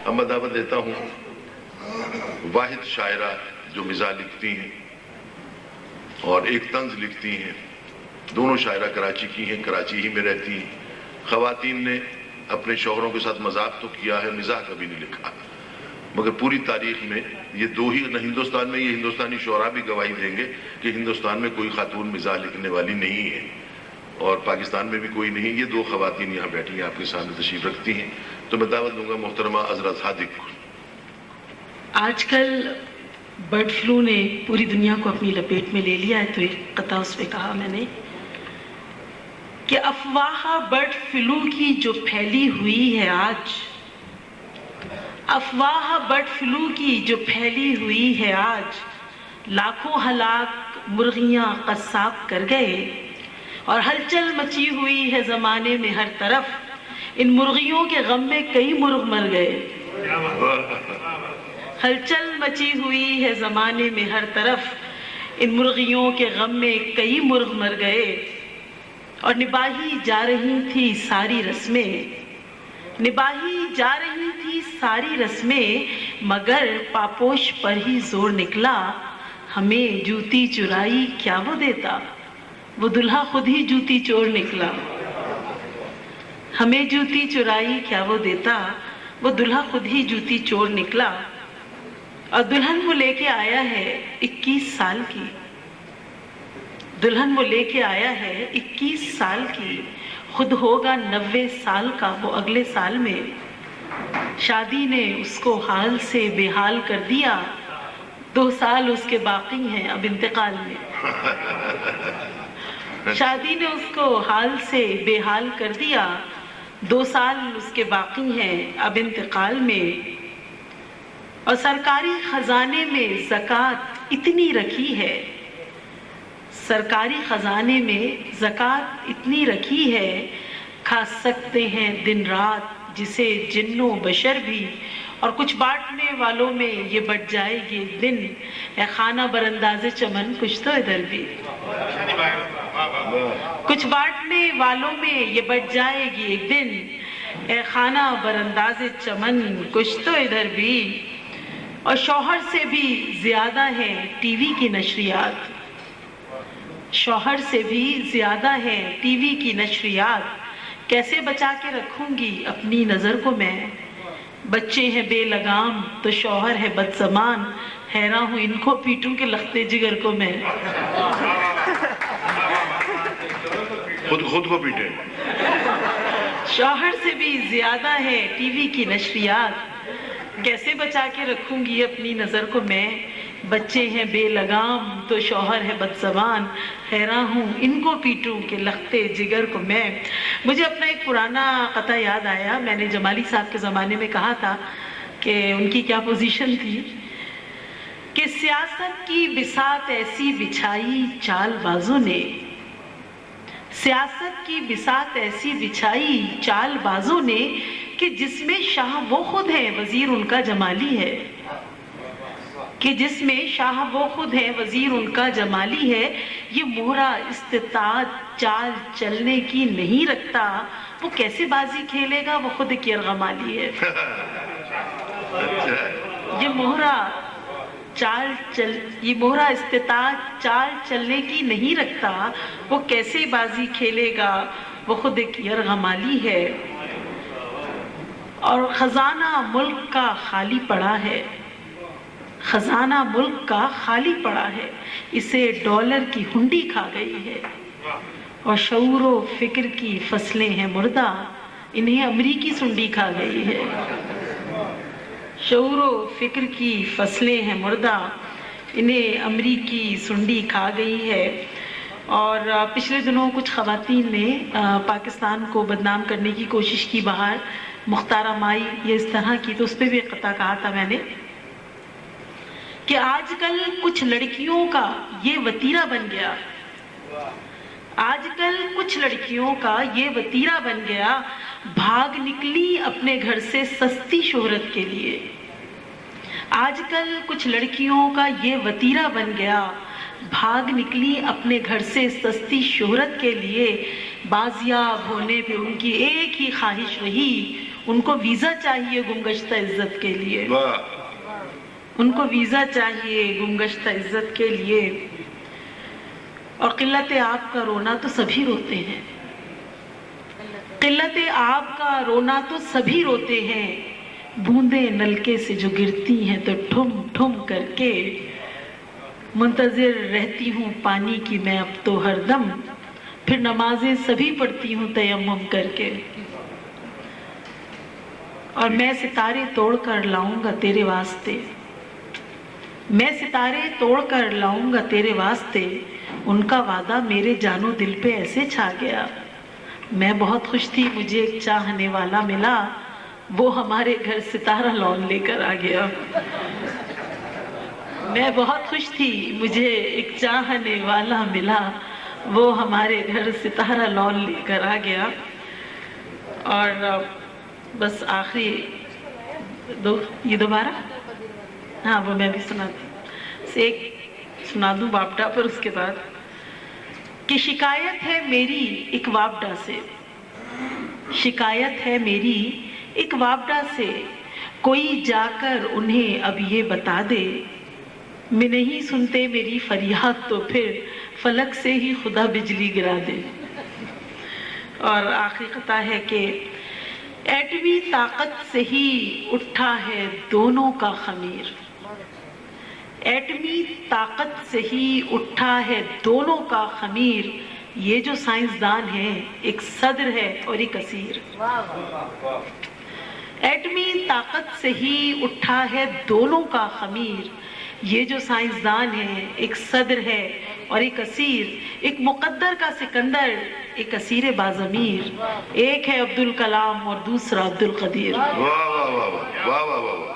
اب میں دعوت دیتا ہوں واحد شاعرہ جو مزاح لکھتی ہیں اور ایک طنز لکھتی ہیں، دونوں شاعرہ کراچی کی ہیں، کراچی ہی میں رہتی ہیں۔ خواتین نے اپنے شوہروں کے ساتھ مذاق تو کیا ہے، مزاح کبھی نہیں لکھا، مگر پوری تاریخ میں یہ دو ہی، نہ ہندوستان میں، یہ ہندوستانی شعراء بھی گواہی دیں گے کہ ہندوستان میں کوئی خاتون مزاح لکھنے والی نہیں ہے، اور پاکستان میں بھی کوئی نہیں۔ یہ دو خواتین یہاں بیٹھی ہیں، آپ کے سامنے تشریف رکھتی ہیں، تو میں دعوت دوں گا محترمہ عذرا صادق کو۔ آج کل برڈ فلو نے پوری دنیا کو اپنی لپیٹ میں لے لیا ہے، تو ایک قطعہ اس پہ کہا میں نے کہ افواہ برڈ فلو کی جو پھیلی ہوئی ہے آج، افواہ برڈ فلو کی جو پھیلی ہوئی ہے آج، لاکھوں ہلاک مرغیاں قصاب کر گئے، اور ہلچل مچی ہوئی ہے زمانے میں ہر طرف، ان مرغیوں کے غم میں کئی مرغ مر گئے۔ ہلچل مچی ہوئی ہے زمانے میں ہر طرف، ان مرغیوں کے غم میں کئی مرغ مر گئے، اور نباہی جا رہی تھی ساری رسمیں، نباہی جا رہی تھی ساری رسمیں، مگر پاپوش پر ہی زور نکلا، ہمیں جوتی چرائی کیا وہ دیتا، وہ دلہا خود ہی جوتی چور نکلا۔ ہمیں جوتی چرائی کیا وہ دیتا، وہ دلہا خود ہی جوتی چور نکلا، اور دلہن وہ لے کے آیا ہے 21 سال کی، دلہن وہ لے کے آیا ہے 21 سال کی، خود ہوگا 90 سال کا وہ اگلے سال میں، شادی نے اس کو حال سے بے حال کر دیا، 2 سال اس کے باقی ہیں اب انتقال میں۔ شادی نے اس کو حال سے بے حال کر دیا، 2 سال اس کے باقی ہیں اب انتقال میں، اور سرکاری خزانے میں زکوٰۃ اتنی رکھی ہے، سرکاری خزانے میں زکوٰۃ اتنی رکھی ہے، کھا سکتے ہیں دن رات جسے جن و بشر بھی، اور کچھ بانٹنے والوں میں یہ بٹ جائے گی ایک دن، اے خانہ برانداز چمن کچھ تو ادھر بھی، کچھ بانٹنے والوں میں یہ بٹ جائے گی ایک دن، اے خانہ برانداز چمن کچھ تو ادھر بھی، اور شوہر سے بھی زیادہ ہے ٹی وی کی نشریات، شوہر سے بھی زیادہ ہے ٹی وی کی نشریات، کیسے بچا کے رکھوں گی اپنی نظر کو میں، بچے ہیں بے لگام تو شوہر ہے بد زمان، حیران ہوں ان کو پیٹوں کے لختے جگر کو میں۔ خود کو پیٹے۔ شوہر سے بھی زیادہ ہے ٹی وی کی نشریات، کیسے بچا کے رکھوں گی اپنی نظر کو میں، بچے ہیں بے لگام تو شوہر ہے بد زبان، حیران ہوں ان کو پیٹوں کے لختے جگر کو میں۔ مجھے اپنا ایک پرانا قطعہ یاد آیا، میں نے جمالی صاحب کے زمانے میں کہا تھا کہ ان کی کیا پوزیشن تھی کہ سیاست کی بساط ایسی بچھائی چال بازوں نے، سیاست کی بساط ایسی بچھائی چال بازوں نے، کہ جس میں شاہ وہ خود ہیں وزیر ان کا جمالی ہے، کہ جس میں شاہ وہ خود ہے وزیر ان کا جمالی ہے، یہ مہرا استطاعت چال چلنے کی نہیں رکھتا، وہ کیسے بازی کھیلے گا وہ خود ایک یرغمالی ہے۔ یہ مہرا استطاعت چال چلنے کی نہیں رکھتا، وہ کیسے بازی کھیلے گا وہ خود ایک یرغمالی ہے، اور خزانہ ملک کا خالی پڑا ہے، خزانہ ملک کا خالی پڑا ہے، اسے ڈالر کی ہنڈی کھا گئی ہے، اور شعور و فکر کی فصلیں ہیں مردہ، انہیں امریکی سنڈی کھا گئی ہے۔ شعور و فکر کی فصلیں ہیں مردہ، انہیں امریکی سنڈی کھا گئی ہے۔ اور پچھلے دنوں کچھ خواتین نے پاکستان کو بدنام کرنے کی کوشش کی باہر، مختارہ مائی یہ اس طرح کی، تو اس پہ بھی ایک قطعہ کہا تھا میں نے کہ آج کل کچھ لڑکیوں کا یہ وتیرہ بن گیا، آج کل کچھ لڑکیوں کا یہ وتیرہ بن گیا، بھاگ نکلی اپنے گھر سے سستی شہرت کے لیے، آج کل کچھ لڑکیوں کا یہ وتیرہ بن گیا، بھاگ نکلی اپنے گھر سے سستی شہرت کے لیے، بازیاب ہونے پہ ان کی ایک ہی خواہش رہی، ان کو ویزا چاہیے گمگشتہ عزت کے لیے، واہ ان کو ویزا چاہیے گمگشتہ عزت کے لیے. اور قلت آب کا رونا تو سبھی روتے ہیں، قلت آب کا رونا تو سبھی روتے ہیں، بوندیں نلکے سے جو گرتی ہیں تو ٹھم ٹھم کر کے منتظر رہتی ہوں پانی کی میں اب تو ہر دم، پھر نمازیں سبھی پڑھتی ہوں تیمم کر کے. اور میں ستارے توڑ کر لاؤں گا تیرے واسطے، میں ستارے توڑ کر لاؤں گا تیرے واسطے، ان کا وعدہ میرے جان و دل پہ ایسے چھا گیا. میں بہت خوش تھی مجھے ایک چاہنے والا ملا، وہ ہمارے گھر ستارہ لون لے کر آ گیا. میں بہت خوش تھی مجھے ایک چاہنے والا ملا، وہ ہمارے گھر ستارہ لون لے کر آ گیا. اور بس آخری یہ دوبارہ ہاں وہ میں بھی سناتی ہوں، ایک سنا دوں وابڈا پر اس کے بعد کہ شکایت ہے میری ایک وابڈا سے، شکایت ہے میری ایک وابڈا سے، کوئی جا کر انہیں اب یہ بتا دے، میں نہیں سنتے میری فریاد تو پھر فلک سے ہی خدا بجلی گرا دے. اور آخری قطعہ ہے کہ ایٹمی طاقت سے ہی اٹھا ہے دونوں کا خمیر، ایٹمی طاقت سے ہی اٹھا ہے دونوں کا خمیر، یہ جو سائنسدان ہیں ایک صدر ہے اور ایک اسیر. ایٹمی طاقت سے ہی اٹھا ہے دونوں کا خمیر، یہ جو سائنسدان ہے ایک صدر ہے اور ایک اسیر، ایک مقدر کا سکندر ایک اسیر بازمیر، ایک ہے عبدالکلام اور دوسرا عبدالقدیر. واہ واہ واہ واہ واہ واہ واہ.